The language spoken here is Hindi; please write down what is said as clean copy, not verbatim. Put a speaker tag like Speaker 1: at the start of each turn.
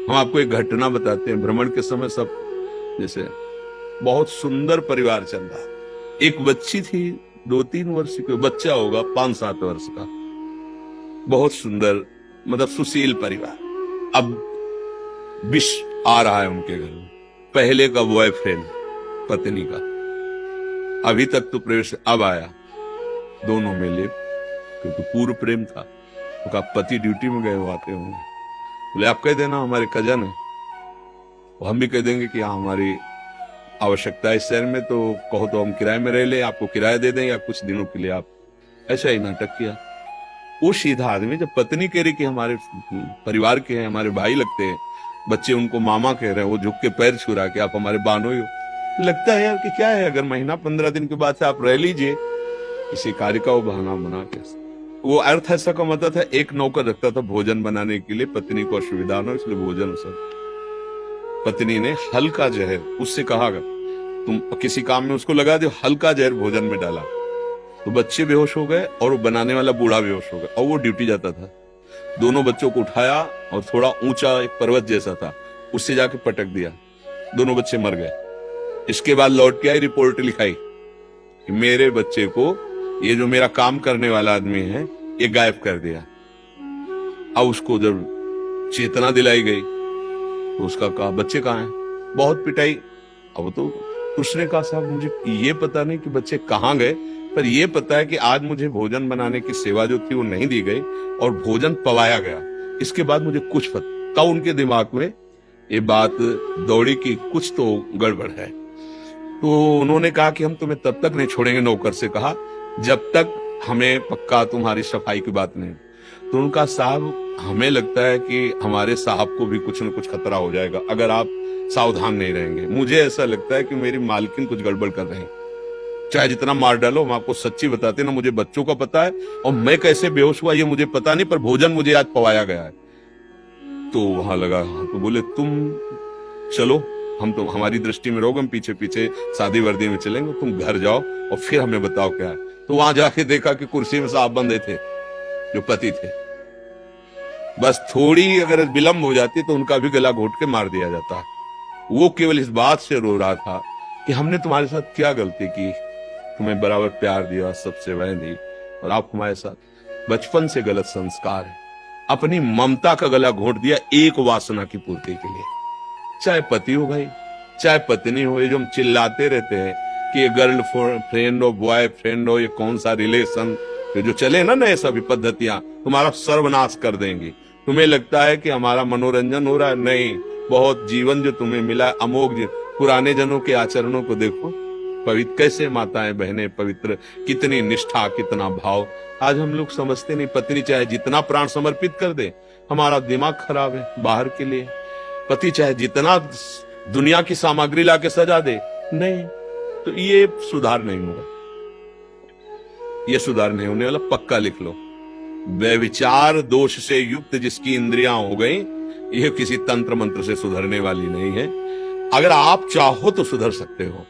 Speaker 1: हम आपको एक घटना बताते हैं। भ्रमण के समय सब जैसे बहुत सुंदर परिवार चल रहा है। एक बच्ची थी 2-3 वर्ष की, बच्चा होगा 5-7 वर्ष का, बहुत सुंदर, मतलब सुशील परिवार। अब विष आ रहा है उनके घर में, पहले का बॉयफ्रेंड पत्नी का, अभी तक तो प्रवेश, अब आया, दोनों में ले, क्योंकि पूर्व प्रेम था। उनका पति ड्यूटी में गए, वो आते होंगे, बोले आप कह देना हमारे कजन है, हम भी कह देंगे कि हाँ हमारी आवश्यकता है इस शहर में, तो कहो तो हम किराए में रह ले, आपको किराया दे दें या कुछ दिनों के लिए आप। ऐसा ही नाटक किया। वो सीधा आदमी, जब पत्नी कह रही कि हमारे परिवार के हैं, हमारे भाई लगते हैं, बच्चे उनको मामा कह रहे हैं, वो झुक के पैर छुरा के आप हमारे बानोई हो। लगता है यार कि क्या है, अगर महीना 15 दिन के बाद से आप रह लीजिए, किसी कार्य का वो बहाना बना के। वो अर्थ ऐसा का मतलब था, एक नौकर रखता था भोजन बनाने के लिए, पत्नी को असुविधा ना, इसलिए भोजन सब पत्नी ने हल्का जहर, उससे कहा तुम किसी काम में उसको लगा दो, हल्का जहर भोजन में डाला, तो बच्चे बेहोश हो गए और वो बनाने वाला बूढ़ा बेहोश हो गया, और वो ड्यूटी जाता था। दोनों बच्चों को उठाया और थोड़ा ऊंचा एक पर्वत जैसा था, उससे जाके पटक दिया, दोनों बच्चे मर गए। इसके बाद लौट के आई, रिपोर्ट लिखाई कि मेरे बच्चे को ये जो मेरा काम करने वाला आदमी है ये गायब कर दिया। अब उसको जब चेतना दिलाई गई तो उसका कहा बच्चे कहाँ हैं, बहुत पिटाई। अब तो उसने कहा साहब मुझे ये पता नहीं कि बच्चे कहाँ गए, पर ये पता है कि आज मुझे भोजन बनाने की सेवा जो थी वो नहीं दी गई और भोजन पवाया गया। इसके बाद मुझे कुछ पता, तब उनके दिमाग में ये बात दौड़ी कि कुछ तो गड़बड़ है। तो उन्होंने कहा कि हम तुम्हें तब तक नहीं छोड़ेंगे, नौकर से कहा, जब तक हमें पक्का तुम्हारी सफाई की बात नहीं। तो उनका साहब हमें लगता है कि हमारे साहब को भी कुछ न कुछ खतरा हो जाएगा अगर आप सावधान नहीं रहेंगे। मुझे ऐसा लगता है कि मेरी मालकिन कुछ गड़बड़ कर रहे हैं, चाहे जितना मार डालो, हम आपको सच्ची बताते ना, मुझे बच्चों का पता है और मैं कैसे बेहोश हुआ ये मुझे पता नहीं, पर भोजन मुझे आज पवाया गया है। तो वहां लगा, तो बोले तुम चलो, हम तो हमारी दृष्टि में रहोगे, हम पीछे पीछे सादी वर्दी में चलेंगे, तुम घर जाओ और फिर हमें बताओ क्या है। तो वहां जाके देखा कि कुर्सी में साहब बंधे थे जो पति थे। बस थोड़ी अगर विलंब हो जाती तो उनका भी गला घोट के मार दिया जाता। वो केवल इस बात से रो रहा था कि हमने तुम्हारे साथ क्या गलती की, तुम्हें बराबर प्यार दिया, सब सेवाएं दी, और आप हमारे साथ बचपन से गलत संस्कार है, अपनी ममता का गला घोट दिया एक वासना की पूर्ति के लिए। चाहे पति हो भाई, चाहे पत्नी हो, ये जो हम चिल्लाते रहते हैं कि ये गर्ल फ्रेंड हो, बॉय फ्रेंड हो, ये कौन सा रिलेशन, ये जो चले ना नए सभी पद्धतियां तुम्हारा सर्वनाश कर देंगी। तुम्हें लगता है कि हमारा मनोरंजन हो रहा है, नहीं, बहुत जीवन जो तुम्हें मिला है अमोघ। पुराने जनों के आचरणों को देखो, पवित्र कैसे माताएं बहनें पवित्र, कितनी निष्ठा, कितना भाव। आज हम लोग समझते नहीं, पत्नी चाहे जितना प्राण समर्पित कर दे, हमारा दिमाग खराब है बाहर के लिए, पति चाहे जितना दुनिया की सामग्री लाके सजा दे, नहीं, तो ये सुधार नहीं होगा, ये सुधार नहीं होने वाला, पक्का लिख लो। व्यभिचार दोष से युक्त जिसकी इंद्रियां हो गई, ये किसी तंत्र मंत्र से सुधरने वाली नहीं है। अगर आप चाहो तो सुधर सकते हो।